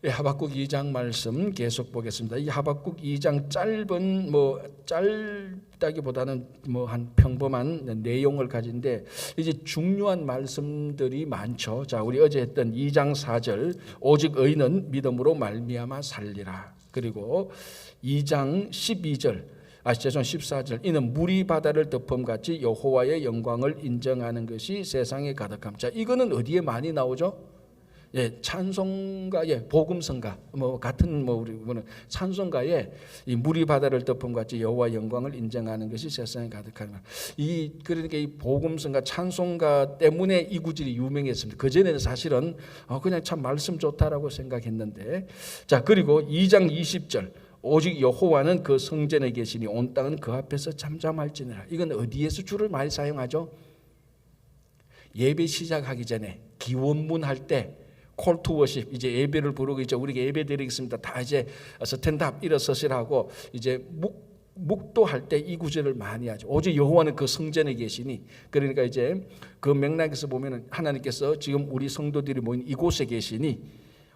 하박국 2장 말씀 계속 보겠습니다. 이 하박국 2장 짧다기보다는 한 평범한 내용을 가진데 이제 중요한 말씀들이 많죠. 자, 우리 어제 했던 2장 4절 오직 의인은 믿음으로 말미암아 살리라. 그리고 2장 14절 이는 물이 바다를 덮음같이 여호와의 영광을 인정하는 것이 세상에 가득함. 자, 이거는 어디에 많이 나오죠? 찬송가, 복음성가, 같은 우리는 찬송가에 이 물이 바다를 덮음 같이 여호와 영광을 인정하는 것이 세상에 가득하는 그러니까 이 복음성가, 찬송가 때문에 이 구절이 유명했습니다. 그 전에는 사실은 그냥 참 말씀 좋다라고 생각했는데, 자, 그리고 2장 20절 오직 여호와는 그 성전에 계시니 온 땅은 그 앞에서 잠잠할지니라. 이건 어디에서 주를 많이 사용하죠? 예배 시작하기 전에 기원문 할 때 콜 투 워십, 이제 예배를 부르고 이제 우리가 예배 드리겠습니다. 다 이제 스탠드업 일어서시라고 이제 묵도할 때 이 구절을 많이 하죠. 오직 여호와는 그 성전에 계시니, 그러니까 이제 그 맥락에서 보면은 하나님께서 지금 우리 성도들이 모인 이곳에 계시니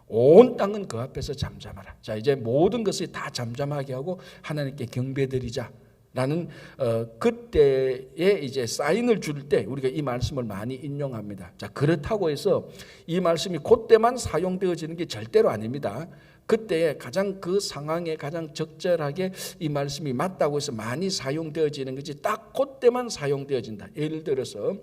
온 땅은 그 앞에서 잠잠하라. 자, 이제 모든 것을 다 잠잠하게 하고 하나님께 경배드리자. 라는 그때에 이제 사인을 줄 때 우리가 이 말씀을 많이 인용합니다. 자, 그렇다고 해서 이 말씀이 그때만 사용되어지는 게 절대로 아닙니다. 그때에 가장 그 상황에 가장 적절하게 이 말씀이 맞다고 해서 많이 사용되어지는 것이 딱 그때만 사용되어진다. 예를 들어서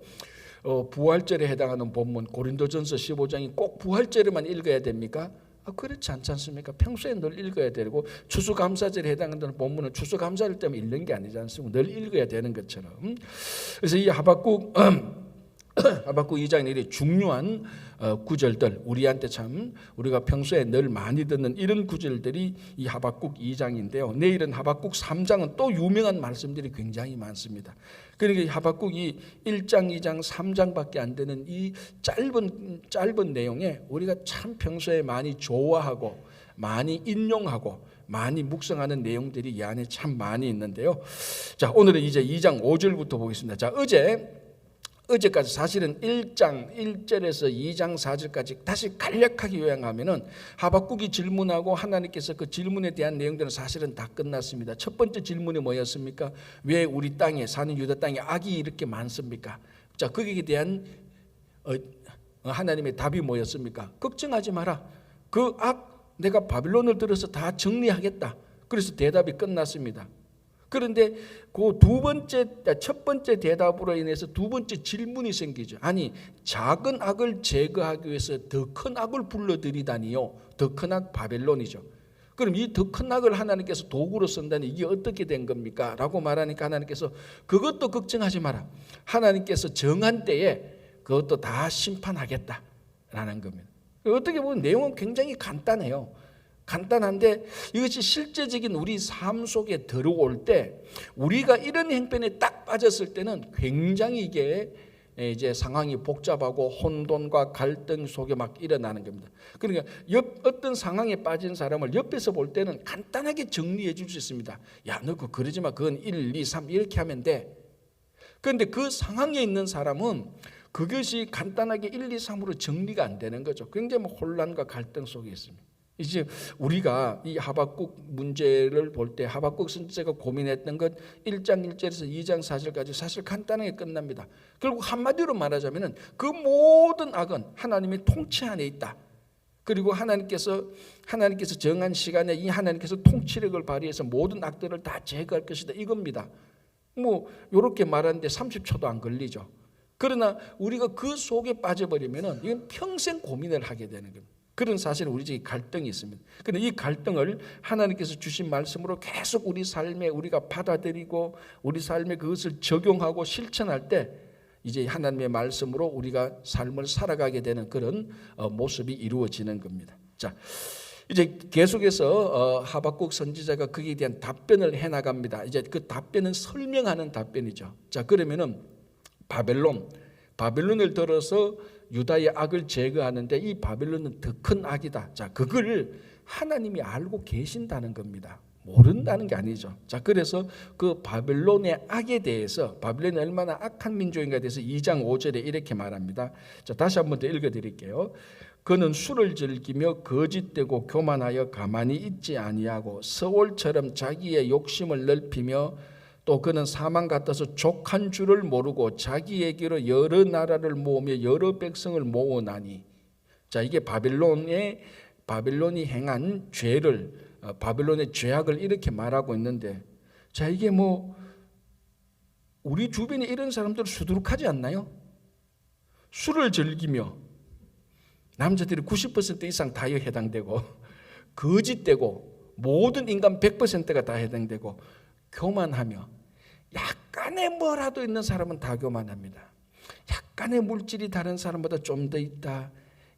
부활절에 해당하는 본문 고린도전서 15장이 꼭 부활절에만 읽어야 됩니까? 그렇지 않지 않습니까? 평소에 늘 읽어야 되고 추수감사절에 해당하는 본문은 추수감사절 때문에 읽는 게 아니지 않습니까? 늘 읽어야 되는 것처럼. 그래서 이 하박국 2장에 이렇게 중요한 구절들, 우리한테 참 우리가 평소에 늘 많이 듣는 이런 구절들이 이 하박국 2장인데요. 내일은 하박국 3장은 또 유명한 말씀들이 굉장히 많습니다. 그러니까 이 하박국이 1장, 2장, 3장밖에 안 되는 이 짧은 내용에 우리가 참 평소에 많이 좋아하고 많이 인용하고 많이 묵상하는 내용들이 이 안에 참 많이 있는데요. 자, 오늘은 이제 2장 5절부터 보겠습니다. 자, 어제까지 사실은 1장 1절에서 2장 4절까지 다시 간략하게 요약하면은 하박국이 질문하고 하나님께서 그 질문에 대한 내용들은 사실은 다 끝났습니다. 첫 번째 질문이 뭐였습니까? 왜 우리 땅에 사는 유다 땅에 악이 이렇게 많습니까? 자, 거기에 대한 하나님의 답이 뭐였습니까? 걱정하지 마라. 그 악 내가 바빌론을 들어서 다 정리하겠다. 그래서 대답이 끝났습니다. 그런데 그 첫 번째 대답으로 인해서 두 번째 질문이 생기죠. 아니, 작은 악을 제거하기 위해서 더 큰 악을 불러들이다니요. 더 큰 악 바벨론이죠. 그럼 이 더 큰 악을 하나님께서 도구로 쓴다니 이게 어떻게 된 겁니까? 라고 말하니까 하나님께서 그것도 걱정하지 마라. 하나님께서 정한 때에 그것도 다 심판하겠다라는 겁니다. 어떻게 보면 내용은 굉장히 간단해요. 간단한데 이것이 실제적인 우리 삶 속에 들어올 때 우리가 이런 행편에 딱 빠졌을 때는 굉장히 이게 이제 상황이 복잡하고 혼돈과 갈등 속에 막 일어나는 겁니다. 그러니까 어떤 상황에 빠진 사람을 옆에서 볼 때는 간단하게 정리해 줄 수 있습니다. 야, 너 그러지 마. 그건 1, 2, 3 이렇게 하면 돼. 그런데 그 상황에 있는 사람은 그것이 간단하게 1, 2, 3으로 정리가 안 되는 거죠. 굉장히 혼란과 갈등 속에 있습니다. 이제 우리가 이 하박국 문제를 볼 때 하박국 선지자가 고민했던 것 1장 1절에서 2장 4절까지 사실 간단하게 끝납니다. 결국 한마디로 말하자면 그 모든 악은 하나님의 통치 안에 있다. 그리고 하나님께서 정한 시간에 이 하나님께서 통치력을 발휘해서 모든 악들을 다 제거할 것이다. 이겁니다. 이렇게 말하는데 30초도 안 걸리죠. 그러나 우리가 그 속에 빠져버리면 이건 평생 고민을 하게 되는 겁니다. 그런 사실은 우리 집에 갈등이 있습니다. 그런데 이 갈등을 하나님께서 주신 말씀으로 계속 우리 삶에 우리가 받아들이고 우리 삶에 그것을 적용하고 실천할 때 이제 하나님의 말씀으로 우리가 삶을 살아가게 되는 그런 모습이 이루어지는 겁니다. 자, 이제 계속해서 하박국 선지자가 거기에 대한 답변을 해나갑니다. 이제 그 답변은 설명하는 답변이죠. 자, 그러면은 바벨론을 들어서 유다의 악을 제거하는데 이 바벨론은 더 큰 악이다. 자, 그걸 하나님이 알고 계신다는 겁니다. 모른다는 게 아니죠. 자, 그래서 그 바벨론의 악에 대해서 바벨론이 얼마나 악한 민족인가에 대해서 2장 5절에 이렇게 말합니다. 자, 다시 한 번 더 읽어드릴게요. 그는 술을 즐기며 거짓되고 교만하여 가만히 있지 아니하고 서울처럼 자기의 욕심을 넓히며 또 그는 사망 같아서 족한 줄을 모르고 자기에게로 여러 나라를 모으며 여러 백성을 모으나니. 자, 이게 바빌론이 행한 죄를, 바빌론의 죄악을 이렇게 말하고 있는데, 자, 이게 뭐 우리 주변에 이런 사람들 수두룩하지 않나요? 술을 즐기며, 남자들이 90% 이상 다 해당되고, 거짓되고, 모든 인간 100%가 다 해당되고, 교만하며, 약간의 뭐라도 있는 사람은 다 교만합니다. 약간의 물질이 다른 사람보다 좀 더 있다,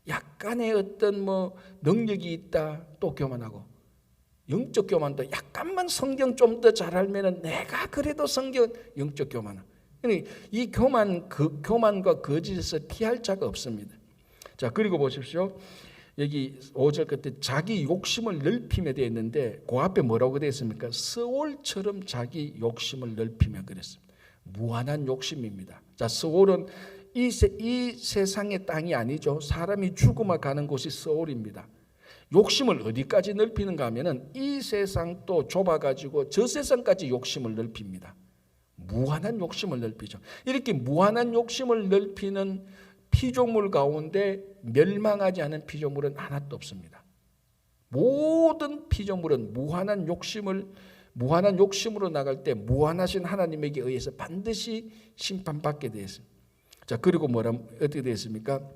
약간의 어떤 뭐 능력이 있다, 또 교만하고, 영적 교만도 약간만 성경 좀 더 잘 알면은 내가 그래도 성경, 영적 교만. 이 교만과 거짓에서 피할 자가 없습니다. 자, 그리고 보십시오. 여기 5절 끝에 자기 욕심을 넓히며 되어 있는데 그 앞에 뭐라고 되어 있습니까? 스올처럼 자기 욕심을 넓히며 그랬습니다. 무한한 욕심입니다. 자, 스올은 이 세상의 땅이 아니죠. 사람이 죽음에 가는 곳이 스올입니다. 욕심을 어디까지 넓히는가 하면은 이 세상도 좁아가지고 저 세상까지 욕심을 넓힙니다. 무한한 욕심을 넓히죠. 이렇게 무한한 욕심을 넓히는 피조물 가운데 멸망하지 않은 피조물은 하나도 없습니다. 모든 피조물은 무한한 욕심으로 나갈 때 무한하신 하나님에게 의해서 반드시 심판받게 되어 있습니다. 자, 그리고 어떻게 되어 있습니까?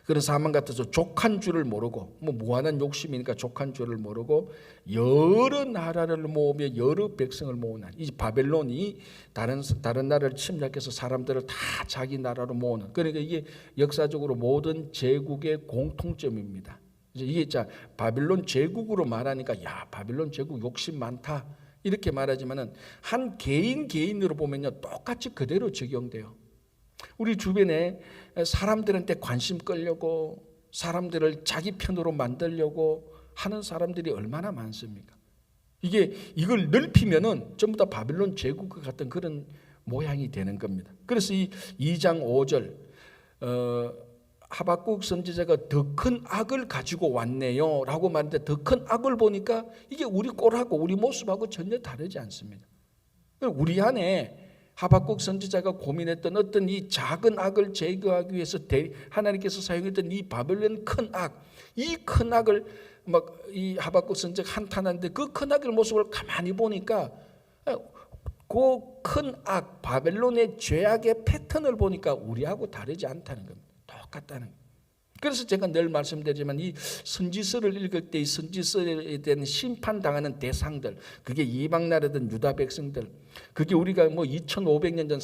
그런 사망 같아서 족한 줄을 모르고, 뭐 무한한 욕심이니까 족한 줄을 모르고 여러 나라를 모으며 여러 백성을 모으는, 이 바벨론이 다른 나라를 침략해서 사람들을 다 자기 나라로 모으는, 그러니까 이게 역사적으로 모든 제국의 공통점입니다. 이게 자 바벨론 제국으로 말하니까 야, 바벨론 제국 욕심 많다 이렇게 말하지만은 한 개인으로 보면요 똑같이 그대로 적용돼요. 우리 주변에 사람들한테 관심 끌려고, 사람들을 자기 편으로 만들려고 하는 사람들이 얼마나 많습니까? 이걸 넓히면은 전부 다 바벨론 제국과 같은 그런 모양이 되는 겁니다. 그래서 이 2장 5절 하박국 선지자가 더 큰 악을 가지고 왔네요 라고 말하는데, 더 큰 악을 보니까 이게 우리 꼴하고 우리 모습하고 전혀 다르지 않습니다. 우리 안에 하박국 선지자가 고민했던 어떤 이 작은 악을 제거하기 위해서 하나님께서 사용했던 이 바벨론 큰 악, 이 큰 악을 막 이 하박국 선지자가 한탄하는데 그 큰 악의 모습을 가만히 보니까 그 큰 악, 바벨론의 죄악의 패턴을 보니까 우리하고 다르지 않다는 겁니다. 똑같다는 겁니다. 그래서 제가 늘 말씀드리지만 이 선지서를 읽을 때 이 선지서에 대한 심판당하는 대상들, 그게 이방 나라든 유다 백성들, 그게 우리가 뭐 2500년 전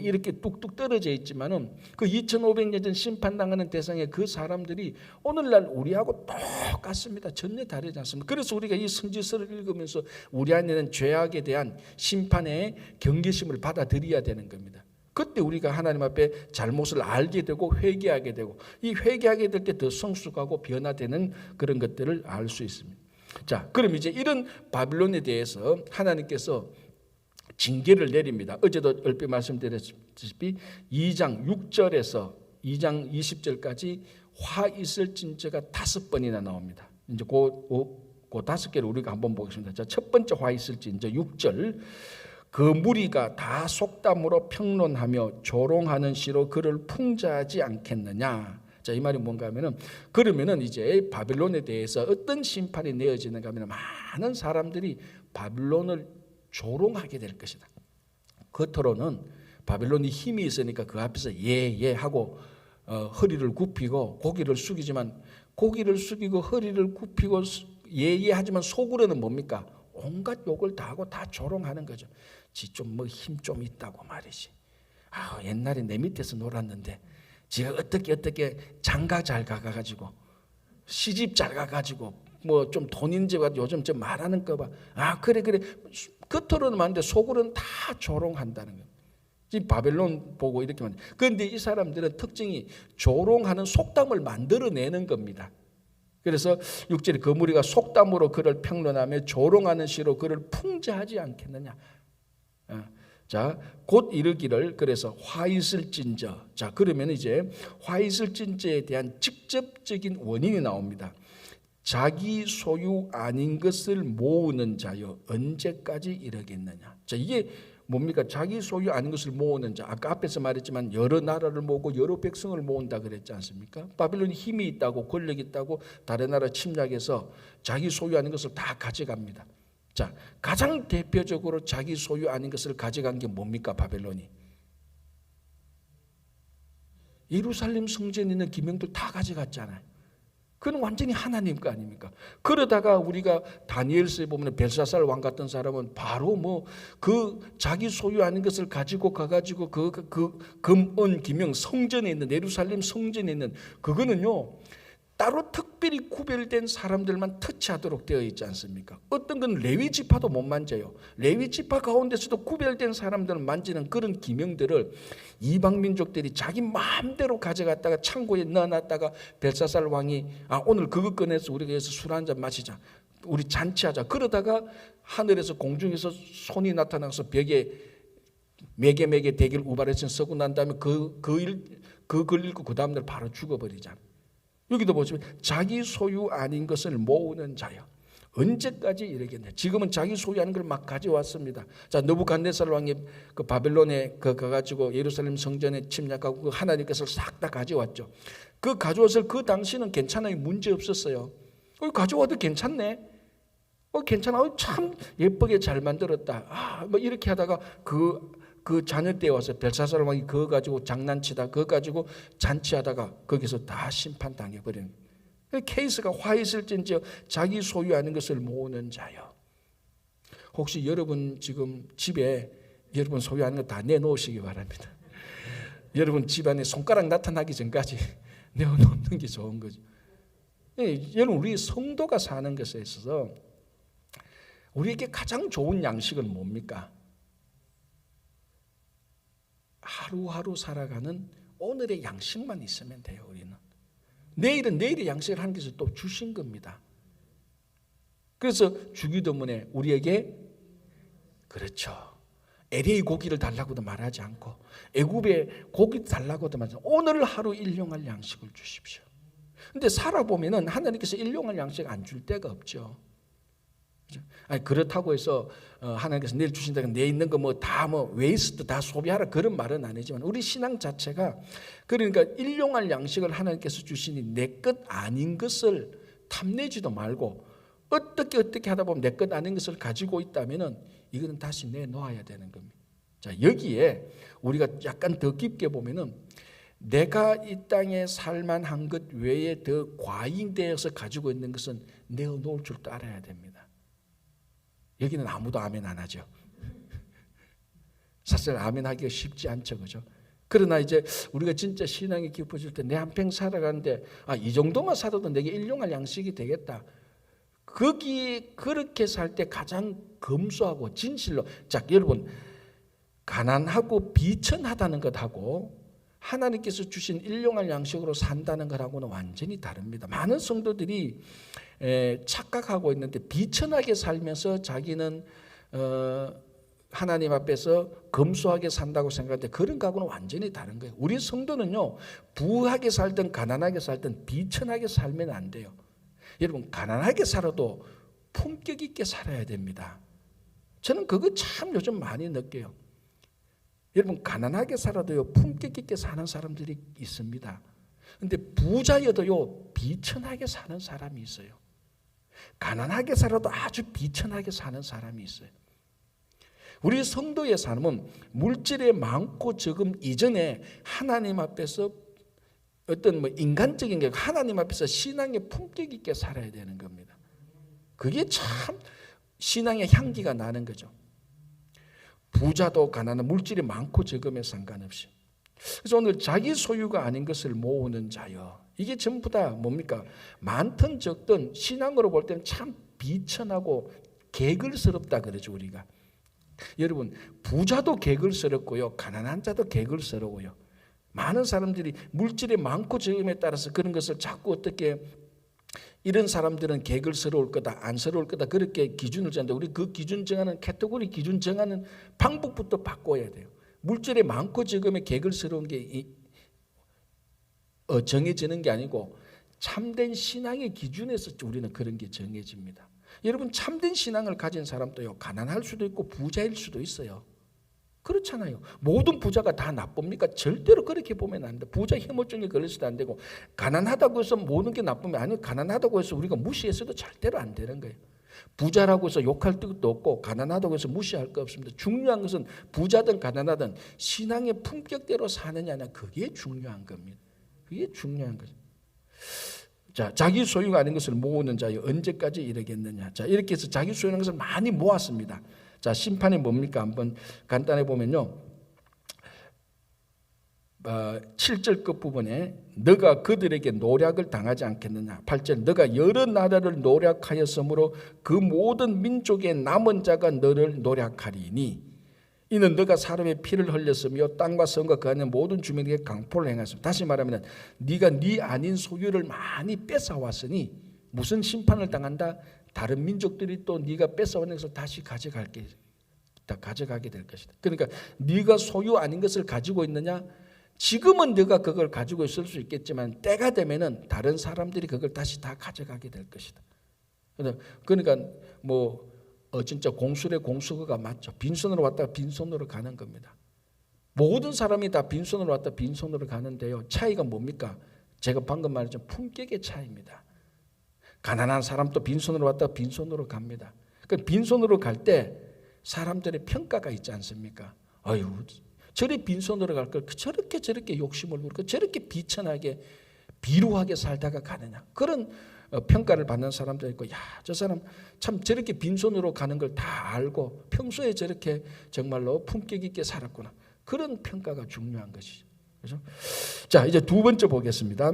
이렇게 뚝뚝 떨어져 있지만은 그 2500년 전 심판당하는 대상의 그 사람들이 오늘날 우리하고 똑같습니다. 전혀 다르지 않습니다. 그래서 우리가 이 선지서를 읽으면서 우리 안에는 죄악에 대한 심판의 경계심을 받아들여야 되는 겁니다. 그때 우리가 하나님 앞에 잘못을 알게 되고 회개하게 되고, 이 회개하게 될 때 더 성숙하고 변화되는 그런 것들을 알 수 있습니다. 자, 그럼 이제 이런 바빌론에 대해서 하나님께서 징계를 내립니다. 어제도 얼핏 말씀드렸다시피 2장 6절에서 2장 20절까지 화 있을 징조가 5번이나 나옵니다. 이제 그 5개를 우리가 한번 보겠습니다. 자, 첫 번째 화 있을 징조 6절. 그 무리가 다 속담으로 평론하며 조롱하는 시로 그를 풍자하지 않겠느냐. 자, 이 말이 뭔가 하면은, 그러면은 이제 바빌론에 대해서 어떤 심판이 내어지는가 하면 많은 사람들이 바빌론을 조롱하게 될 것이다. 겉으로는 바빌론이 힘이 있으니까 그 앞에서 예 하고 허리를 굽히고 고개를 숙이지만, 고개를 숙이고 허리를 굽히고 예 하지만 속으로는 뭡니까? 온갖 욕을 다 하고 다 조롱하는 거죠. 지 좀 뭐 힘 좀 있다고 말이지. 옛날에 내 밑에서 놀았는데 지가 어떻게 장가 잘 가가지고 시집 잘 가가지고 뭐 좀 돈 있는 집 가지고 요즘 좀 말하는 거 봐. 그래 겉으로는 많은데 속으로는 다 조롱한다는 거예요. 지금 바벨론 보고 이렇게 만. 그런데 이 사람들은 특징이 조롱하는 속담을 만들어내는 겁니다. 그래서 6절에 그 무리가 속담으로 그를 평론하며 조롱하는 시로 그를 풍자하지 않겠느냐. 자, 곧 이르기를 그래서 화 있을진저. 자, 그러면 이제 화 있을진저에 대한 직접적인 원인이 나옵니다. 자기 소유 아닌 것을 모으는 자여 언제까지 이르겠느냐. 자, 이게 뭡니까? 자기 소유 아닌 것을 모으는 자. 아까 앞에서 말했지만 여러 나라를 모으고 여러 백성을 모은다 그랬지 않습니까? 바빌론이 힘이 있다고 권력이 있다고 다른 나라 침략해서 자기 소유 아닌 것을 다 가져갑니다. 자, 가장 대표적으로 자기 소유 아닌 것을 가져간 게 뭡니까? 바벨론이. 예루살렘 성전에 있는 기명들 다 가져갔잖아요. 그건 완전히 하나님 거 아닙니까? 그러다가 우리가 다니엘서에 보면 벨사살 왕 같은 사람은 바로 뭐 그 자기 소유 아닌 것을 가지고 가가지고 그 금은 기명 성전에 있는 예루살렘 성전에 있는 그거는요 따로 특별히 구별된 사람들만 터치하도록 되어 있지 않습니까? 어떤 건 레위 지파도 못 만져요. 레위 지파 가운데서도 구별된 사람들을 만지는 그런 기명들을 이방 민족들이 자기 마음대로 가져갔다가 창고에 넣어놨다가 벨사살 왕이 오늘 그거 꺼내서 우리가 여기서 술 한잔 마시자, 우리 잔치하자. 그러다가 하늘에서 공중에서 손이 나타나서 벽에 매개 대기를 우발해서 쓰고 난 다음에 그걸 읽고 그 다음날 바로 죽어버리자. 여기도 보시면 자기 소유 아닌 것을 모으는 자여 언제까지 이러겠냐. 지금은 자기 소유하는 걸 막 가져왔습니다. 자, 느부갓네살 왕이 그 바벨론에 가가지고 예루살렘 성전에 침략하고 그 하나님 것을 싹 다 가져왔죠. 그 가져왔을 그 당시는 괜찮아요. 문제 없었어요. 가져와도 괜찮네. 괜찮아. 참 예쁘게 잘 만들었다. 뭐 이렇게 하다가 그 자녀 때 와서 벨사살 왕이 그거 가지고 장난치다 그거 가지고 잔치하다가 거기서 다 심판당해버리는 케이스가 화 있을진저 자기 소유하는 것을 모으는 자요. 혹시 여러분 지금 집에 여러분 소유하는 거 다 내놓으시기 바랍니다. 여러분 집안에 손가락 나타나기 전까지 내어놓는 게 좋은 거죠. 여러분 우리 성도가 사는 것에 있어서 우리에게 가장 좋은 양식은 뭡니까? 하루하루 살아가는 오늘의 양식만 있으면 돼요. 우리는 내일은 내일의 양식을 하나님께서 또 주신 겁니다. 그래서 주기도문에 우리에게 그렇죠. LA 고기를 달라고도 말하지 않고 애굽의 고기 달라고도 말하지 않고 오늘 하루 일용할 양식을 주십시오. 근데 살아보면은 하나님께서 일용할 양식 안 줄 때가 없죠. 그렇다고 해서 하나님께서 내일 주신다고 내 있는 거 뭐 다 웨이스트 다 소비하라 그런 말은 아니지만 우리 신앙 자체가 그러니까 일용할 양식을 하나님께서 주시니 내 것 아닌 것을 탐내지도 말고 어떻게 하다 보면 내 것 아닌 것을 가지고 있다면은 이거는 다시 내놓아야 되는 겁니다. 자, 여기에 우리가 약간 더 깊게 보면은 내가 이 땅에 살만한 것 외에 더 과잉되어서 가지고 있는 것은 내어놓을 줄 알아야 됩니다. 여기는 아무도 아멘 안 하죠. 사실 아멘 하기가 쉽지 않죠, 그죠? 그러나 이제 우리가 진짜 신앙이 깊어질 때 내 한평 살아가는데 이 정도만 살아도 내게 일용할 양식이 되겠다. 거기 그렇게 살 때 가장 검소하고 진실로 자, 여러분 가난하고 비천하다는 것하고 하나님께서 주신 일용할 양식으로 산다는 것하고는 완전히 다릅니다. 많은 성도들이 착각하고 있는데 비천하게 살면서 자기는 하나님 앞에서 검소하게 산다고 생각하는데 그런 거하고는 완전히 다른 거예요. 우리 성도는요 부하게 살든 가난하게 살든 비천하게 살면 안 돼요. 여러분 가난하게 살아도 품격 있게 살아야 됩니다. 저는 그거 참 요즘 많이 느껴요. 여러분 가난하게 살아도요 품격 있게 사는 사람들이 있습니다. 그런데 부자여도요 비천하게 사는 사람이 있어요. 가난하게 살아도 아주 비천하게 사는 사람이 있어요. 우리 성도의 삶은 물질의 많고 적음 이전에 하나님 앞에서 어떤 인간적인 게 하나님 앞에서 신앙의 품격 있게 살아야 되는 겁니다. 그게 참 신앙의 향기가 나는 거죠. 부자도 가난한 물질이 많고 적음에 상관없이. 그래서 오늘 자기 소유가 아닌 것을 모으는 자여. 이게 전부 다 뭡니까? 많든 적든 신앙으로 볼 때는 참 비천하고 개걸스럽다 그러죠 우리가. 여러분 부자도 개걸스럽고요. 가난한 자도 개걸스러워요. 많은 사람들이 물질이 많고 적음에 따라서 그런 것을 자꾸 어떻게 이런 사람들은 개걸스러울 거다, 안스러울 거다, 그렇게 기준을 정하는데 우리 그 기준 정하는 카테고리 기준 정하는 방법부터 바꿔야 돼요. 물질에 많고 적음에 개걸스러운 게 정해지는 게 아니고 참된 신앙의 기준에서 우리는 그런 게 정해집니다. 여러분, 참된 신앙을 가진 사람도요, 가난할 수도 있고 부자일 수도 있어요. 그렇잖아요. 모든 부자가 다 나쁩니까? 절대로 그렇게 보면 안 됩니다. 부자 혐오증에 걸려서도 안 되고, 가난하다고 해서 모든 게 나쁘면, 아니, 가난하다고 해서 우리가 무시해서도 절대로 안 되는 거예요. 부자라고 해서 욕할 것도 없고, 가난하다고 해서 무시할 거 없습니다. 중요한 것은 부자든 가난하든 신앙의 품격대로 사느냐냐, 그게 중요한 겁니다. 그게 중요한 거죠. 자, 자기 소유가 아닌 것을 모으는 자여 언제까지 이르겠느냐. 자, 이렇게 해서 자기 소유라는 것을 많이 모았습니다. 자, 심판이 뭡니까? 한번 간단히 보면요. 7절 끝부분에 너가 그들에게 노략을 당하지 않겠느냐. 8절 너가 여러 나라를 노략하였으므로 그 모든 민족의 남은 자가 너를 노략하리니 이는 너가 사람의 피를 흘렸으며 땅과 성과 그 안에 모든 주민에게 강포를 행했습니다. 다시 말하면 네가 네 아닌 소유를 많이 뺏어왔으니 무슨 심판을 당한다? 다른 민족들이 또 네가 뺏어온 것을 다시 가져가게 될 것이다. 그러니까 네가 소유 아닌 것을 가지고 있느냐? 지금은 네가 그걸 가지고 있을 수 있겠지만 때가 되면은 다른 사람들이 그걸 다시 다 가져가게 될 것이다. 그러니까 진짜 공술의 공수거가 맞죠. 빈손으로 왔다가 빈손으로 가는 겁니다. 모든 사람이 다 빈손으로 왔다 빈손으로 가는데요. 차이가 뭡니까? 제가 방금 말했죠. 품격의 차이입니다. 가난한 사람도 빈손으로 왔다가 빈손으로 갑니다. 그러니까 빈손으로 갈 때 사람들의 평가가 있지 않습니까? 아유, 저리 빈손으로 갈 걸 저렇게 욕심을 부리고 저렇게 비천하게 비루하게 살다가 가느냐. 그런 평가를 받는 사람도 있고, 야, 저 사람 참 저렇게 빈손으로 가는 걸 다 알고 평소에 저렇게 정말로 품격 있게 살았구나. 그런 평가가 중요한 것이죠. 그렇죠? 자, 이제 두 번째 보겠습니다.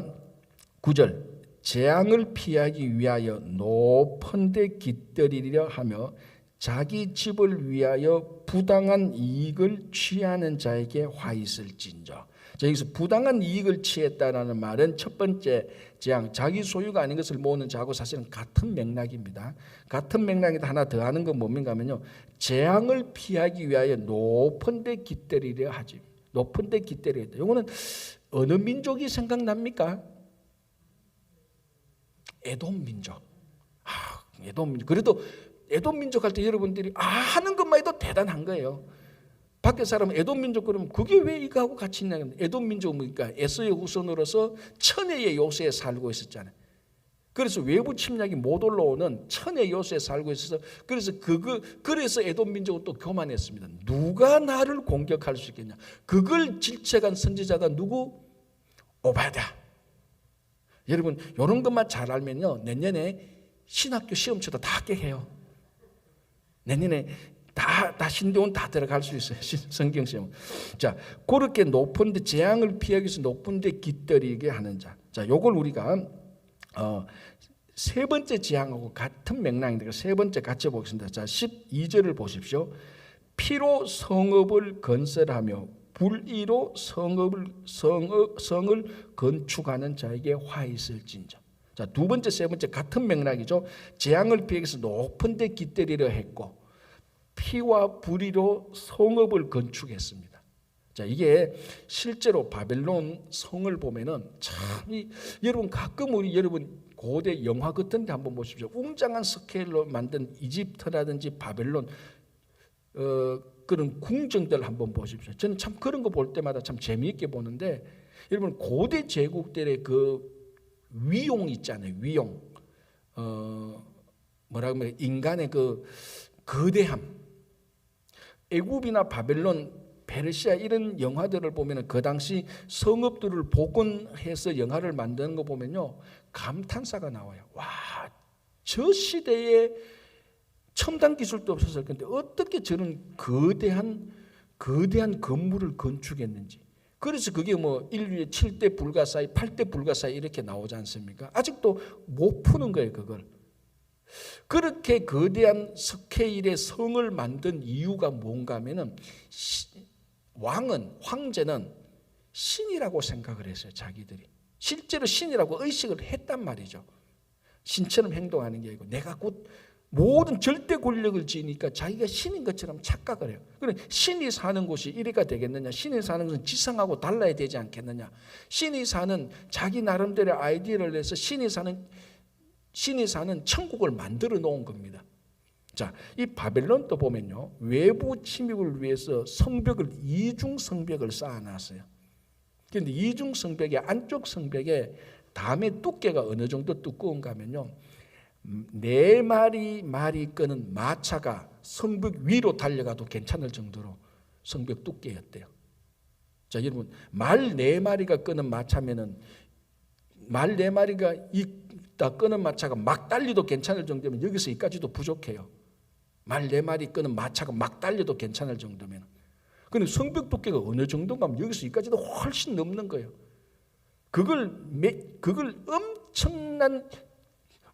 9절. 재앙을 피하기 위하여 높은 데 깃들이려 하며 자기 집을 위하여 부당한 이익을 취하는 자에게 화 있을진저. 자, 여기서 부당한 이익을 취했다라는 말은 첫 번째 재앙, 자기 소유가 아닌 것을 모으는 자하고 사실은 같은 맥락입니다. 같은 맥락에다 하나 더 하는 건 뭡니까 하면요, 재앙을 피하기 위하여 높은 데 깃들이려 하지. 높은 데 깃들이려 했다. 이거는 어느 민족이 생각납니까? 에돔 민족. 에돔 민족. 그래도 에돔 민족 할 때 여러분들이 하는 것만 해도 대단한 거예요. 밖에 사람은 에돔 민족 그러면 그게 왜 이거하고 같이 있냐. 에돔 민족은 뭡니까? 에서의 후손으로서 천혜의 요새에 살고 있었잖아요. 그래서 외부 침략이 못 올라오는 천혜의 요새에 살고 있어서 그래서 에돔 민족은 또 교만했습니다. 누가 나를 공격할 수 있겠냐. 그걸 질책한 선지자가 누구? 오바댜. 여러분 이런 것만 잘 알면요, 내년에 신학교 시험쳐도 다 합격해요. 내년에 다 신대원 다 들어갈 수 있어요. 성경 시험. 자, 그렇게 높은데 재앙을 피하기 위해서 높은데 깃들이게 하는 자. 자, 요걸 우리가 세 번째 재앙하고 같은 맥락인데 세 번째 같이 보겠습니다. 자, 12절을 보십시오. 피로 성읍을 건설하며 불의로 성을 건축하는 자에게 화 있을진저. 자, 두 번째, 세 번째 같은 맥락이죠. 재앙을 피하기 위해서 높은 데 깃들이려 했고 피와 불의로 성읍을 건축했습니다. 자, 이게 실제로 바벨론 성을 보면은 참 여러분 가끔 여러분 고대 영화 같은 데 한번 보십시오. 웅장한 스케일로 만든 이집트라든지 바벨론 그런 궁정들 한번 보십시오. 저는 참 그런 거 볼 때마다 참 재미있게 보는데, 여러분 고대 제국들의 그 위용 있잖아요. 위용. 뭐라고 하면 인간의 그 거대함. 애굽이나 바벨론, 페르시아 이런 영화들을 보면 그 당시 성읍들을 복원해서 영화를 만드는 거 보면요, 감탄사가 나와요. 와, 저 시대에 첨단 기술도 없었을 건데 어떻게 저런 거대한 건물을 건축했는지. 그래서 그게 인류의 7대 불가사의 8대 불가사의 이렇게 나오지 않습니까? 아직도 못 푸는 거예요, 그걸. 그렇게 거대한 스케일의 성을 만든 이유가 뭔가 하면은 황제는 신이라고 생각을 했어요, 자기들이. 실제로 신이라고 의식을 했단 말이죠. 신처럼 행동하는 게 아니고 내가 곧 모든 절대 권력을 지니까 자기가 신인 것처럼 착각을 해요. 그래 신이 사는 곳이 이래가 되겠느냐? 신이 사는 것은 지상하고 달라야 되지 않겠느냐? 신이 사는 자기 나름대로 아이디어를 내서 신이 사는 천국을 만들어 놓은 겁니다. 자, 이 바벨론도 보면요, 외부 침입을 위해서 성벽을 이중 성벽을 쌓아놨어요. 그런데 이중 성벽의 안쪽 성벽에 담의 두께가 어느 정도 두꺼운가 하면요, 4마리 말이 끄는 마차가 성벽 위로 달려가도 괜찮을 정도로 성벽 두께였대요. 자, 여러분, 말 4마리가 끄는 마차면은 말 4마리가 있다 끄는 마차가 막 달려도 괜찮을 정도면 여기서 여기까지도 부족해요. 말 4마리 끄는 마차가 막 달려도 괜찮을 정도면. 그런데 성벽 두께가 어느 정도인가 하면 여기서 여기까지도 훨씬 넘는 거예요. 그걸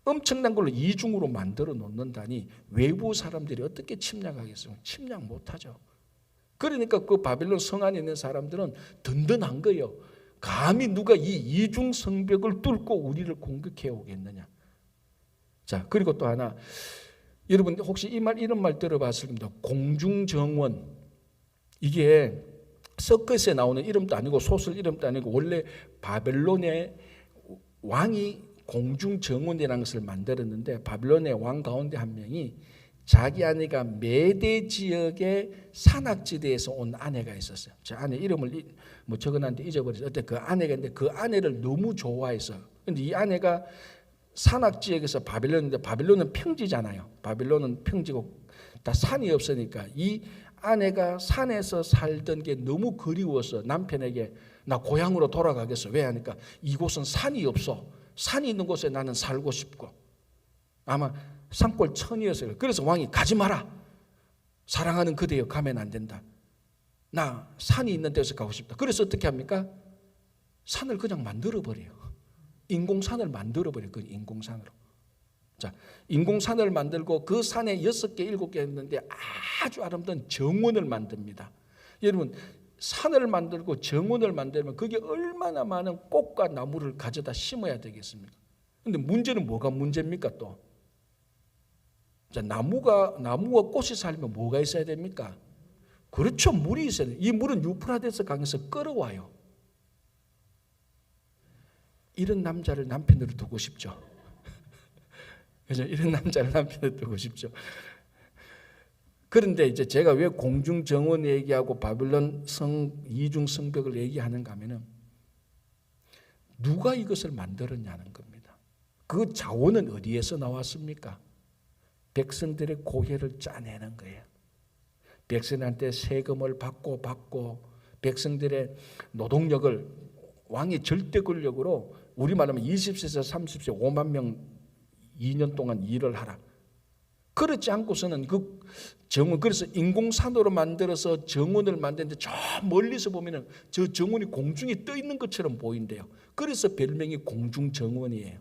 엄청난 걸로 이중으로 만들어 놓는다니 외부 사람들이 어떻게 침략하겠어요? 침략 못하죠. 그러니까 그 바벨론 성 안에 있는 사람들은 든든한 거예요. 감히 누가 이 이중 성벽을 뚫고 우리를 공격해 오겠느냐. 자, 그리고 또 하나, 여러분 혹시 이런 말 들어봤을 겁니다. 공중정원. 이게 서커스에 나오는 이름도 아니고 소설 이름도 아니고 원래 바벨론의 왕이 공중정원이라는 것을 만들었는데, 바벨론의 왕 가운데 한 명이 자기 아내가 메대 지역의 산악지대에서 온 아내가 있었어요. 제 아내 이름을 적어놨는데 잊어버렸어요. 어때 그 아내가 있는데 그 아내를 너무 좋아해서. 근데 이 아내가 산악지역에서 바벨론인데 바벨론은 평지잖아요. 바벨론은 평지고 다 산이 없으니까 이 아내가 산에서 살던 게 너무 그리워서 남편에게 나 고향으로 돌아가겠어. 왜 하니까 이곳은 산이 없어. 산이 있는 곳에 나는 살고 싶고, 아마 산골 천이었어요. 그래서 왕이 가지 마라. 사랑하는 그대여 가면 안 된다. 나 산이 있는 데서 가고 싶다. 그래서 어떻게 합니까? 산을 그냥 만들어버려요. 인공산을 만들어버려요. 그 인공산으로. 자, 인공산을 만들고 그 산에 6개, 7개 했는데 아주 아름다운 정원을 만듭니다. 여러분, 산을 만들고 정원을 만들면 그게 얼마나 많은 꽃과 나무를 가져다 심어야 되겠습니까? 근데 문제는 뭐가 문제입니까 또? 자, 나무와 꽃이 살면 뭐가 있어야 됩니까? 그렇죠, 물이 있어야 돼요. 이 물은 유프라데스 강에서 끌어와요. 이런 남자를 남편으로 두고 싶죠. 그죠? 이런 남자를 남편으로 두고 싶죠. 그런데 이제 제가 왜 공중정원 얘기하고 바벨론 성 이중 성벽을 얘기하는가 하면은 누가 이것을 만들었냐는 겁니다. 그 자원은 어디에서 나왔습니까? 백성들의 고혈을 짜내는 거예요. 백성한테 세금을 받고 백성들의 노동력을 왕의 절대 권력으로, 우리 말하면 20세에서 30세 5만 명 2년 동안 일을 하라. 그렇지 않고서는 그 정원, 그래서 인공산으로 만들어서 정원을 만드는데 저 멀리서 보면은 저 정원이 공중에 떠 있는 것처럼 보인대요. 그래서 별명이 공중정원이에요.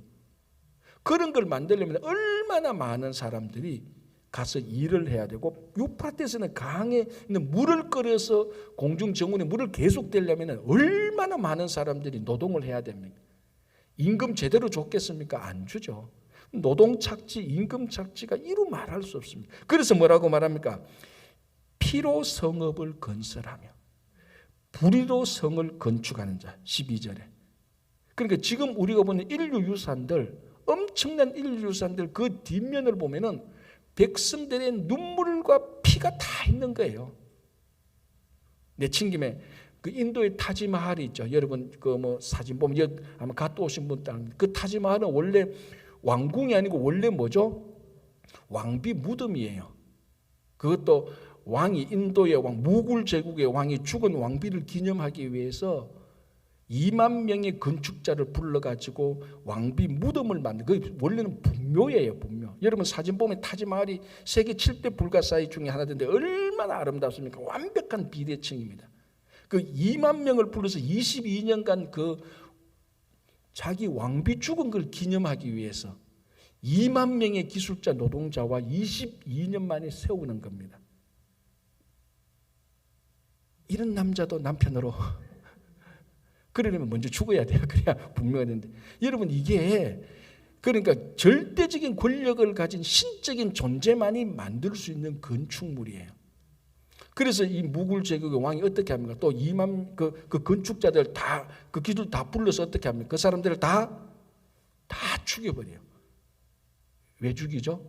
그런 걸 만들려면 얼마나 많은 사람들이 가서 일을 해야 되고, 유프라테스는 강에 있는 물을 끓여서 공중정원에 물을 계속 대려면 얼마나 많은 사람들이 노동을 해야 됩니까? 임금 제대로 줬겠습니까? 안 주죠. 노동 착취, 임금 착취가 이루 말할 수 없습니다. 그래서 뭐라고 말합니까? 피로 성읍을 건설하며 불의로 성을 건축하는 자, 12절에. 그러니까 지금 우리가 보는 인류 유산들, 엄청난 인류 유산들 그 뒷면을 보면은 백성들의 눈물과 피가 다 있는 거예요. 내친김에 그 인도의 타지마할이 있죠. 여러분 그 사진 보면 아마 갔다 오신 분들 아닙니까? 그 타지마할은 원래 왕궁이 아니고 원래 뭐죠? 왕비 무덤이에요. 그것도 왕이, 인도의 왕, 무굴 제국의 왕이 죽은 왕비를 기념하기 위해서 2만 명의 건축자를 불러가지고 왕비 무덤을 만든, 그 원래는 분묘예요, 분묘. 여러분 사진 보면 타지마할이 세계 7대 불가사의 중에 하나인데 얼마나 아름답습니까? 완벽한 비대칭입니다. 그 2만 명을 불러서 22년간 그 자기 왕비 죽은 걸 기념하기 위해서 2만 명의 기술자 노동자와 22년 만에 세우는 겁니다. 이런 남자도 남편으로 그러려면 먼저 죽어야 돼요. 그래야 분명해야 되는데, 여러분 이게 그러니까 절대적인 권력을 가진 신적인 존재만이 만들 수 있는 건축물이에요. 그래서 이 무굴 제국의 왕이 어떻게 합니까? 또 2만 그 건축자들 다 그 기술 다 불러서 어떻게 합니까? 그 사람들을 다 죽여버려요. 왜 죽이죠?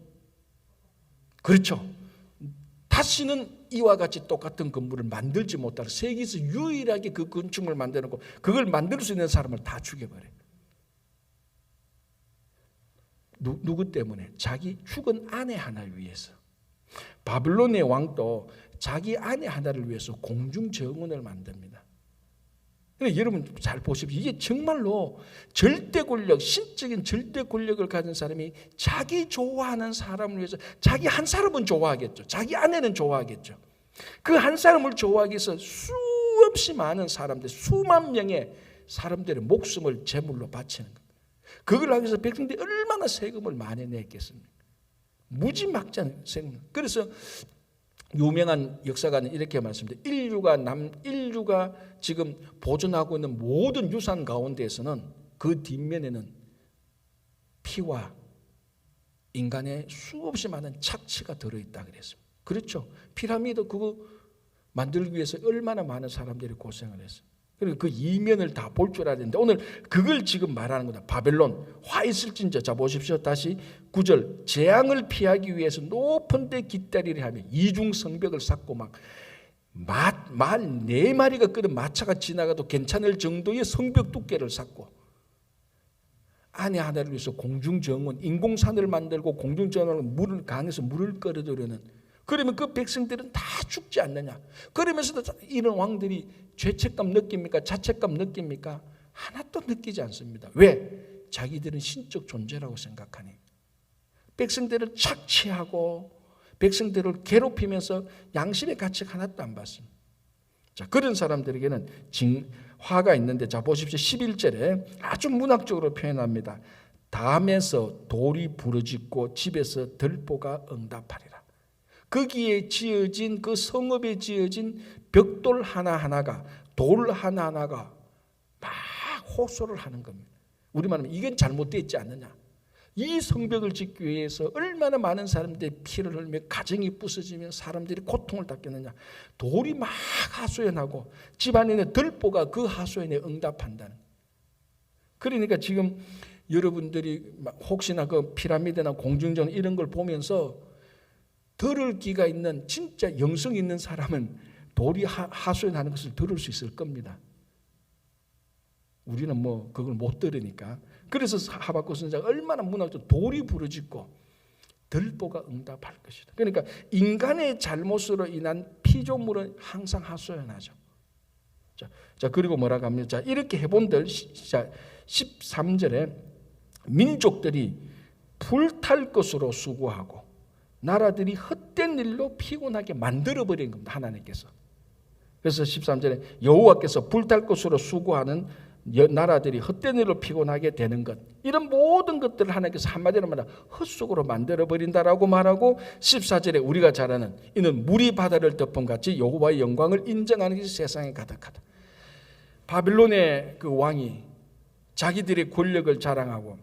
그렇죠. 다시는 이와 같이 똑같은 건물을 만들지 못하고 세계에서 유일하게 그 건축물을 만들고 그걸 만들 수 있는 사람을 다 죽여버려요. 누구 때문에? 자기 죽은 아내 하나를 위해서. 바빌론의 왕도 자기 아내 하나를 위해서 공중정원을 만듭니다. 그러니까 여러분 잘 보십시오. 이게 정말로 절대 권력, 신적인 절대 권력을 가진 사람이 자기 좋아하는 사람을 위해서, 자기 한 사람은 좋아하겠죠. 자기 아내는 좋아하겠죠. 그 한 사람을 좋아하기 위해서 수없이 많은 사람들, 수만 명의 사람들의 목숨을 제물로 바치는 겁니다. 그걸 하기 위해서 백성들이 얼마나 세금을 많이 냈겠습니까? 무지막지한 세금. 그래서 유명한 역사가는 이렇게 말씀드려요. 인류가 지금 보존하고 있는 모든 유산 가운데에서는 그 뒷면에는 피와 인간의 수없이 많은 착취가 들어있다 그랬습니다. 그렇죠. 피라미드 그거 만들기 위해서 얼마나 많은 사람들이 고생을 했어요. 그리고 그 이면을 다 볼 줄 알아야 되는데 오늘 그걸 지금 말하는 거다. 바벨론 화 있을진저. 자 보십시오. 다시 9절. 재앙을 피하기 위해서 높은 데 깃다리를 하며 이중 성벽을 쌓고 막 말 4마리가 끄는 마차가 지나가도 괜찮을 정도의 성벽 두께를 쌓고 아내 하나를 위해서 공중정원, 인공산을 만들고 공중정원을 물을 강에서 물을 끌어들이는. 그러면 그 백성들은 다 죽지 않느냐? 그러면서도 이런 왕들이 죄책감 느낍니까? 자책감 느낍니까? 하나도 느끼지 않습니다. 왜? 자기들은 신적 존재라고 생각하니. 백성들을 착취하고 백성들을 괴롭히면서 양심의 가치가 하나도 안 받습니다. 자, 그런 사람들에게는 화가 있는데, 자 보십시오. 11절에 아주 문학적으로 표현합니다. 담에서 돌이 부러지고 집에서 들보가 응답하리라. 거기에 지어진 그 성읍에 지어진 벽돌 하나하나가, 돌 하나하나가 막 호소를 하는 겁니다. 우리만 하면 이건 잘못되어 있지 않느냐. 이 성벽을 짓기 위해서 얼마나 많은 사람들이 피를 흘리며 가정이 부서지며 사람들이 고통을 당했느냐. 돌이 막 하소연하고 집안에 들보가 그 하소연에 응답한다는. 그러니까 지금 여러분들이 혹시나 그 피라미드나 공중전 이런 걸 보면서 들을 귀가 있는 진짜 영성 있는 사람은 돌이 하소연하는 것을 들을 수 있을 겁니다. 우리는 뭐 그걸 못 들으니까. 그래서 하박국 선지자가 얼마나 문학적, 돌이 부러지고 들보가 응답할 것이다. 그러니까 인간의 잘못으로 인한 피조물은 항상 하소연하죠. 자 그리고 뭐라고 합니까? 자 이렇게 해본들 13절에 민족들이 불탈 것으로 수고하고 나라들이 헛된 일로 피곤하게 만들어버린 겁니다. 하나님께서. 그래서 13절에 여호와께서 불탈 것으로 수고하는 나라들이 헛된 일로 피곤하게 되는 것, 이런 모든 것들을 하나님께서 한마디로 말하면 헛속으로 만들어버린다라고 말하고 14절에 우리가 잘 아는 이는 물이 바다를 덮음같이 여호와의 영광을 인정하는 것이 세상에 가득하다. 바빌론의 그 왕이 자기들의 권력을 자랑하고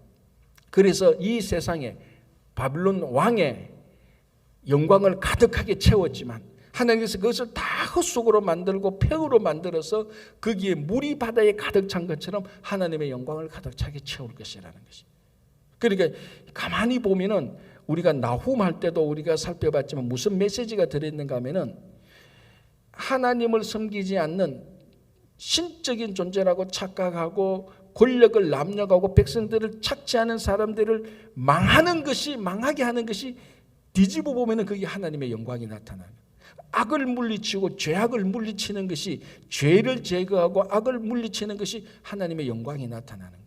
그래서 이 세상에 바빌론 왕의 영광을 가득하게 채웠지만 하나님께서 그것을 다 헛속으로 만들고 폐허로 만들어서 거기에 물이 바다에 가득 찬 것처럼 하나님의 영광을 가득 차게 채울 것이라는 것이. 그러니까 가만히 보면은 우리가 나훔할 때도 우리가 살펴봤지만 무슨 메시지가 들어있는가 하면은 하나님을 섬기지 않는 신적인 존재라고 착각하고 권력을 남용하고 백성들을 착취하는 사람들을 망하게 하는 것이 뒤집어 보면은 그게 하나님의 영광이 나타나는. 악을 물리치고 죄악을 물리치는 것이, 죄를 제거하고 악을 물리치는 것이 하나님의 영광이 나타나는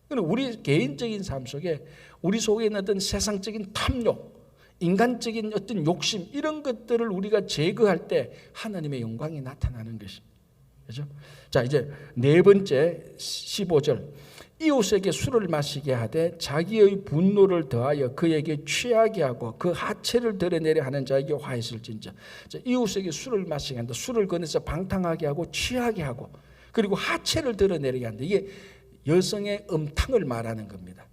거예요. 우리 개인적인 삶 속에 우리 속에 있는 어떤 세상적인 탐욕, 인간적인 어떤 욕심 이런 것들을 우리가 제거할 때 하나님의 영광이 나타나는 것입니다. 그렇죠? 자 이제 네 번째 15절. 이웃에게 술을 마시게 하되 자기의 분노를 더하여 그에게 취하게 하고 그 하체를 드러내려 하는 자에게 화했을진저. 이웃에게 술을 마시게 한다. 술을 권해서 방탕하게 하고 취하게 하고 그리고 하체를 드러내게 한다. 이게 여성의 음탕을 말하는 겁니다.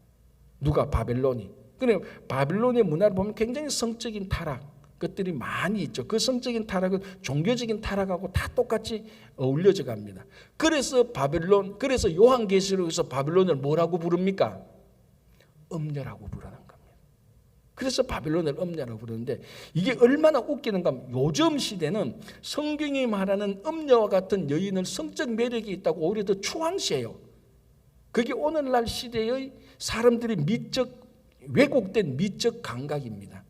누가? 바벨론이. 그래 바벨론의 문화를 보면 굉장히 성적인 타락 것들이 많이 있죠. 그 성적인 타락은 종교적인 타락하고 다 똑같이 어울려져 갑니다. 그래서 그래서 요한계시록에서 바벨론을 뭐라고 부릅니까? 음녀라고 부르는 겁니다. 그래서 바벨론을 음녀라고 부르는데 이게 얼마나 웃기는가 하면 요즘 시대는 성경이 말하는 음녀와 같은 여인은 성적 매력이 있다고 오히려 더 추앙시해요. 그게 오늘날 시대의 사람들이 왜곡된 미적 감각입니다.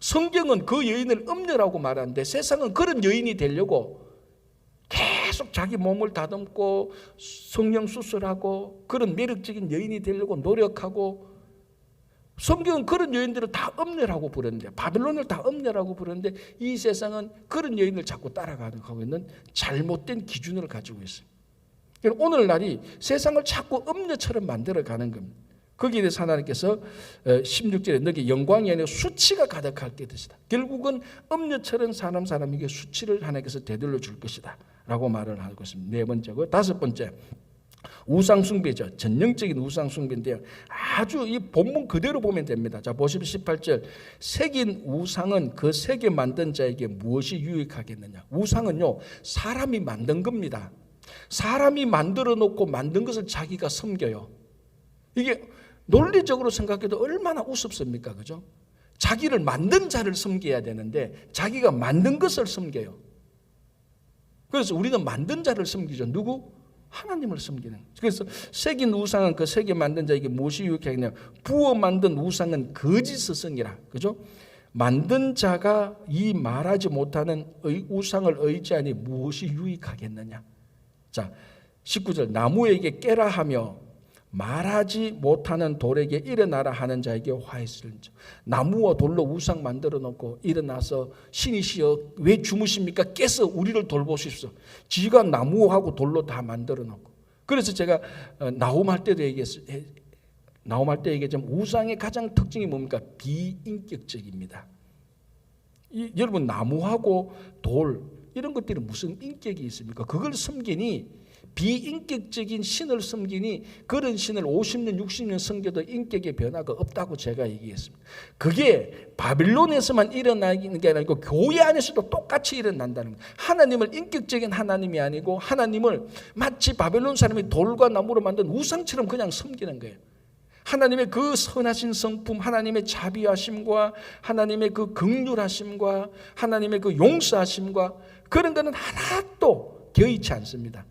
성경은 그 여인을 음녀라고 말하는데 세상은 그런 여인이 되려고 계속 자기 몸을 다듬고 성형 수술하고 그런 매력적인 여인이 되려고 노력하고 성경은 그런 여인들을 다 음녀라고 부르는데 바벨론을 다 음녀라고 부르는데 이 세상은 그런 여인을 자꾸 따라가고 있는 잘못된 기준을 가지고 있어요. 오늘날이 세상을 자꾸 음녀처럼 만들어가는 겁니다. 거기에 대해서 하나님께서 16절에 너게 영광이 아니라 수치가 가득할 것이다. 결국은 음녀처럼 사람에게 수치를 하나님께서 되돌려 줄 것이다 라고 말을 하고 있습니다. 네 번째고 다섯 번째 우상숭배죠. 전형적인 우상숭배인데요. 아주 이 본문 그대로 보면 됩니다. 자 보십시오. 18절 새긴 우상은 그 새겨 만든 자에게 무엇이 유익하겠느냐. 우상은요 사람이 만든 겁니다. 사람이 만들어 놓고 만든 것을 자기가 섬겨요. 이게 논리적으로 생각해도 얼마나 우습습니까? 그죠? 자기를 만든 자를 섬겨야 되는데 자기가 만든 것을 섬겨요. 그래서 우리는 만든 자를 섬기죠. 누구? 하나님을 섬기는. 그래서 새긴 우상은 그 새겨 만든 자에게 무엇이 유익하겠냐. 부어 만든 우상은 거짓스승이라. 그죠? 만든 자가 이 말하지 못하는 우상을 의지하니 무엇이 유익하겠느냐. 자 19절 나무에게 깨라 하며 말하지 못하는 돌에게 일어나라 하는 자에게 화 있을지. 나무와 돌로 우상 만들어 놓고 일어나서 신이시여 왜 주무십니까? 깨서 우리를 돌보십시오. 지가 나무하고 돌로 다 만들어 놓고. 그래서 제가 나홈할 때도 얘기했어요. 나홈할 때 얘기했지만 우상의 가장 특징이 뭡니까? 비인격적입니다. 여러분 나무하고 돌 이런 것들이 무슨 인격이 있습니까? 그걸 섬기니 비인격적인 신을 섬기니 그런 신을 50년 60년 섬겨도 인격의 변화가 없다고 제가 얘기했습니다. 그게 바빌론에서만 일어나는 게 아니고 교회 안에서도 똑같이 일어난다는 거예요. 하나님을 인격적인 하나님이 아니고 하나님을 마치 바빌론 사람이 돌과 나무로 만든 우상처럼 그냥 섬기는 거예요. 하나님의 그 선하신 성품, 하나님의 자비하심과 하나님의 그 긍휼하심과 하나님의 그 용서하심과 그런 거는 하나도 개의치 않습니다.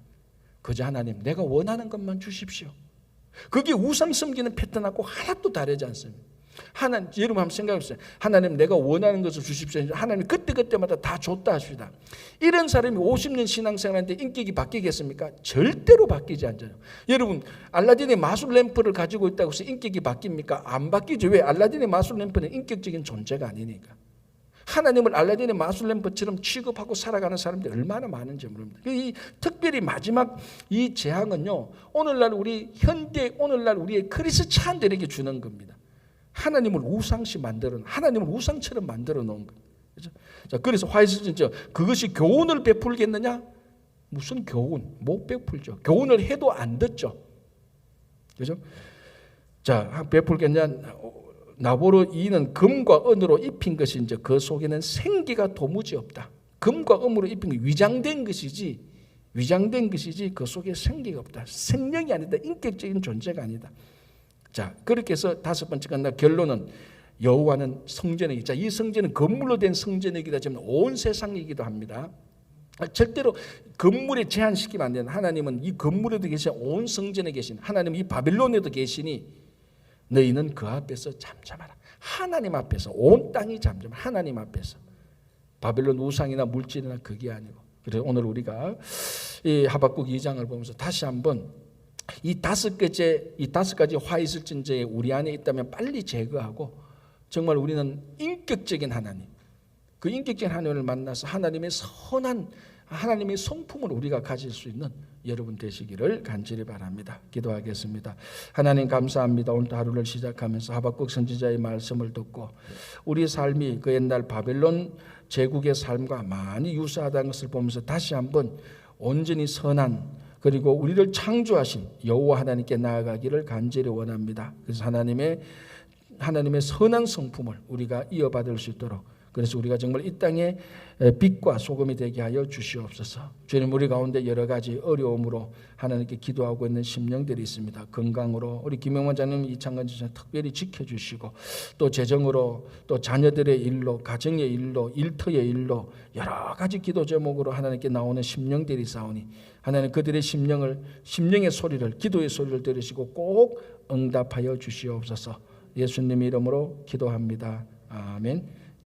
그저 하나님 내가 원하는 것만 주십시오. 그게 우상 섬기는 패턴하고 하나도 다르지 않습니다. 여러분 한번 생각해보세요. 하나님 내가 원하는 것을 주십시오. 하나님 그때그때마다 다 줬다 하십니다. 이런 사람이 50년 신앙생활하는데 인격이 바뀌겠습니까? 절대로 바뀌지 않아요. 여러분 알라딘의 마술 램프를 가지고 있다고 해서 인격이 바뀝니까? 안 바뀌죠. 왜? 알라딘의 마술 램프는 인격적인 존재가 아니니까. 하나님을 알라딘의 마술 램프처럼 취급하고 살아가는 사람들이 얼마나 많은지 모릅니다. 이 특별히 마지막 이 재앙은요 오늘날 우리의 크리스찬들에게 주는 겁니다. 하나님을 우상시 하나님을 우상처럼 만들어 놓은 거예요. 그렇죠? 자, 그래서 화이스전죠. 그것이 교훈을 베풀겠느냐? 무슨 교훈? 못 베풀죠. 교훈을 해도 안 듣죠. 그렇죠? 자, 베풀겠냐? 나보로 이는 금과 은으로 입힌 것인지 그 속에는 생기가 도무지 없다. 금과 은으로 입힌 게 위장된 것이지 그 속에 생기가 없다. 생명이 아니다. 인격적인 존재가 아니다. 자, 그렇게 해서 다섯 번째 끝나 결론은 여호와는 성전이기. 자, 이 성전은 건물로 된 성전이기도 하지만 온 세상이기도 합니다. 절대로 건물에 제한시키면 안 되는 하나님은 이 건물에도 계시고 온 성전에 계신 하나님은 이 바빌론에도 계시니 너희는 그 앞에서 잠잠하라. 하나님 앞에서 온 땅이 잠잠하라. 하나님 앞에서. 바빌론 우상이나 물질이나 그게 아니고. 그래서 오늘 우리가 이 하박국 2장을 보면서 다시 한번 이 다섯 가지 화 있을진저에 우리 안에 있다면 빨리 제거하고 정말 우리는 인격적인 하나님, 그 인격적인 하나님을 만나서 하나님의 선한 하나님의 성품을 우리가 가질 수 있는 여러분 되시기를 간절히 바랍니다. 기도하겠습니다. 하나님 감사합니다. 오늘 하루를 시작하면서 하박국 선지자의 말씀을 듣고 우리 삶이 그 옛날 바벨론 제국의 삶과 많이 유사하다는 것을 보면서 다시 한번 온전히 선한 그리고 우리를 창조하신 여호와 하나님께 나아가기를 간절히 원합니다. 그래서 하나님의 선한 성품을 우리가 이어받을 수 있도록, 그래서 우리가 정말 이 땅에 빛과 소금이 되게 하여 주시옵소서. 주님, 우리 가운데 여러 가지 어려움으로 하나님께 기도하고 있는 심령들이 있습니다. 건강으로 우리 김영만 장님, 이창건 지사 특별히 지켜주시고, 또 재정으로, 또 자녀들의 일로, 가정의 일로, 일터의 일로 여러 가지 기도 제목으로 하나님께 나오는 심령들이 있사오니 하나님 그들의 심령의 소리를, 기도의 소리를 들으시고 꼭 응답하여 주시옵소서. 예수님 이름으로 기도합니다. 아멘.